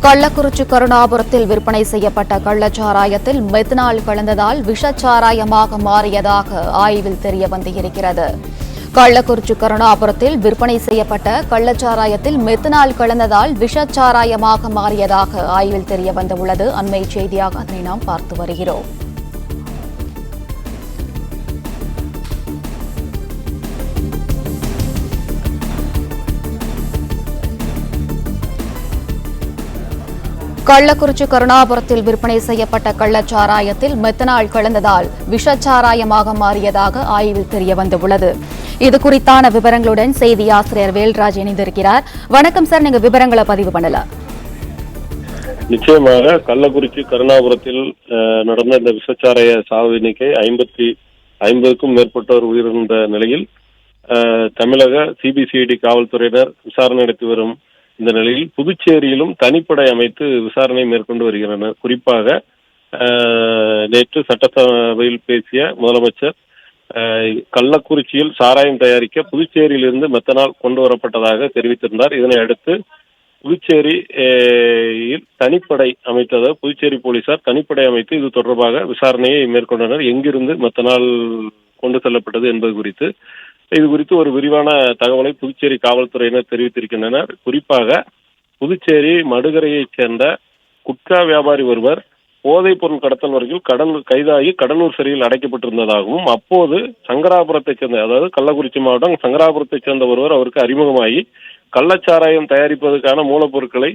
கள்ளக்குறிச்சி கருணாபுரத்தில் விற்பனை செய்யப்பட்ட கள்ளச்சாராயத்தில் மெத்தனால் கலந்ததால் விஷச்சாராயமாக மாறியதாக ஆய்வில் தெரியவந்திருக்கிறது. கள்ளக்குறிச்சி கருணாபுரத்தில் விற்பனை செய்யப்பட்ட கள்ளச்சாராயத்தில் மெத்தனால் கலந்ததால் விஷச்சாராயமாக மாறியதாக ஆய்வில் தெரியவந்துள்ளது. அண்மை செய்தியாக அதனை நாம் பார்த்து வருகிறோம். கள்ளக்குறிச்சி கருணாபுரத்தில் விற்பனை செய்யப்பட்ட கள்ளச்சாராயத்தில் மெத்தனால் கலந்ததால் விஷச்சாராயமாக மாறியதாக ஆய்வில் தெரியவந்துள்ளது. இது குறித்தான விவரங்களுடன் செய்தி ஆசிரியர் வேல்ராஜ் இணைந்திருக்கிறார். வணக்கம் சார், நீங்க விவரங்களை பதிவு பண்ணலாம். நிச்சயமாக கள்ளக்குறிச்சி கருணாபுரத்தில் நடந்த இந்த விஷச்சாராய சாவு எண்ணிக்கை 50க்கும் மேற்பட்டோர் உயிரிழந்த நிலையில் தமிழக சிபிசிஐடி காவல்துறையினர் விசாரணை நடத்தி வரும் இந்த நிலையில் புதுச்சேரியிலும் தனிப்படை அமைத்து விசாரணை மேற்கொண்டு வருகின்றனர். குறிப்பாக நேற்று சட்டசபையில் பேசிய முதலமைச்சர் கள்ளக்குறிச்சியில் சாராயம் தயாரிக்க புதுச்சேரியிலிருந்து மெத்தனால் கொண்டு வரப்பட்டதாக தெரிவித்திருந்தார். இதனை அடுத்து புதுச்சேரியில் தனிப்படை அமைத்ததாக புதுச்சேரி போலீசார் தனிப்படை அமைத்து இது தொடர்பாக விசாரணையை மேற்கொண்டனர். எங்கிருந்து மெத்தனால் கொண்டு செல்லப்பட்டது என்பது குறித்து இது குறித்து ஒரு விரிவான தகவலை புதுச்சேரி காவல்துறையினர் தெரிவித்திருக்கின்றனர். குறிப்பாக புதுச்சேரி மடுகரையைச் சேர்ந்த குட்கா வியாபாரி ஒருவர் போதைப் பொருள் கடத்தல் வரையில் கைதாகி கடலூர் சிறையில் அடைக்கப்பட்டிருந்ததாகவும், அப்போது சங்கராபுரத்தைச் சேர்ந்த, அதாவது கள்ளக்குறிச்சி மாவட்டம் சங்கராபுரத்தைச் சேர்ந்த ஒருவர் அவருக்கு அறிமுகமாகி கள்ளச்சாராயம் தயாரிப்பதற்கான மூலப்பொருட்களை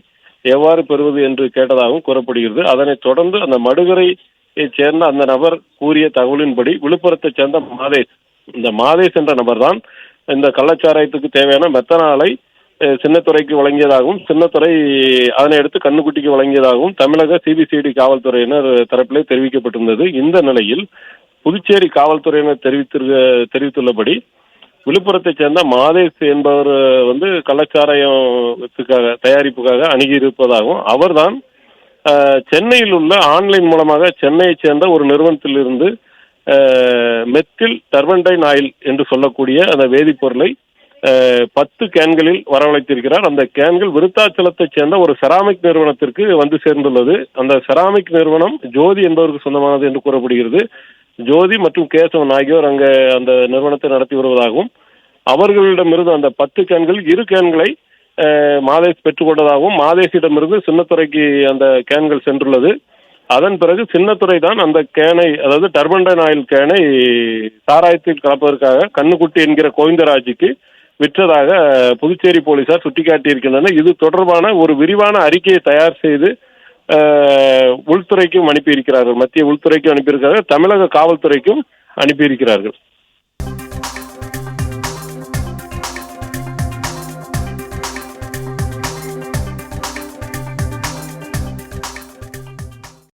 எவ்வாறு பெறுவது என்று கேட்டதாகவும் கூறப்படுகிறது. அதனைத் தொடர்ந்து அந்த மடுகரையைச் சேர்ந்த அந்த நபர் கூறிய தகவலின்படி விழுப்புரத்தைச் சேர்ந்த இந்த மாதேஷ் என்ற நபர் தான் இந்த கள்ளச்சாராயத்துக்கு தேவையான மெத்தனாலை சின்னத்துறைக்கு வழங்கியதாகவும், சின்னத்துறை அதனை எடுத்து கண்ணுக்குட்டிக்கு வழங்கியதாகவும் தமிழக சிபிசிஐடி காவல்துறையினர் தரப்பிலே தெரிவிக்கப்பட்டிருந்தது. இந்த நிலையில் புதுச்சேரி காவல்துறையினர் தெரிவித்துள்ளபடி விழுப்புரத்தைச் சேர்ந்த மாதேஷ் என்பவர் கள்ளச்சாராயத்துக்காக தயாரிப்புக்காக அணுகியிருப்பதாகவும், அவர்தான் சென்னையில் உள்ள ஆன்லைன் மூலமாக சென்னையைச் சேர்ந்த ஒரு நிறுவனத்திலிருந்து மெத்தில் டர்பன்டைன் ஆயில் என்று சொல்லக்கூடிய அந்த வேதிப்பொருளை 10 கேன்களில் வரவழைத்திருக்கிறார். அந்த கேன்கள் விருத்தாச்சலத்தைச் சேர்ந்த ஒரு செராமிக் நிறுவனத்திற்கு வந்து சேர்ந்துள்ளது. அந்த செராமிக் நிறுவனம் ஜோதி என்பவருக்கு சொந்தமானது என்று கூறப்படுகிறது. ஜோதி மற்றும் கேசவன் ஆகியோர் அங்கே அந்த நிறுவனத்தை நடத்தி வருவதாகவும், அவர்களிடமிருந்து அந்த 10 கேன்கள் 2 கேன்களை மாதேஷ் பெற்றுக்கொண்டதாகவும், மாதேஷிடமிருந்து சின்னத்துறைக்கு அந்த கேன்கள் சென்றுள்ளது. அதன் பிறகு சின்னத்துறை தான் அந்த கேனை, அதாவது டர்பன்டைன் ஆயில் கேனை சாராயத்தில் கலப்பதற்காக கண்ணுக்குட்டி என்கிற கோவிந்தராஜுக்கு விற்றதாக புதுச்சேரி போலீசார் சுட்டிக்காட்டியிருக்கின்றனர். இது தொடர்பான ஒரு விரிவான அறிக்கையை தயார் செய்து உள்துறைக்கும் அனுப்பியிருக்கிறார்கள். மத்திய உள்துறைக்கும் அனுப்பியிருக்கிறார்கள், தமிழக காவல்துறைக்கும் அனுப்பியிருக்கிறார்கள்.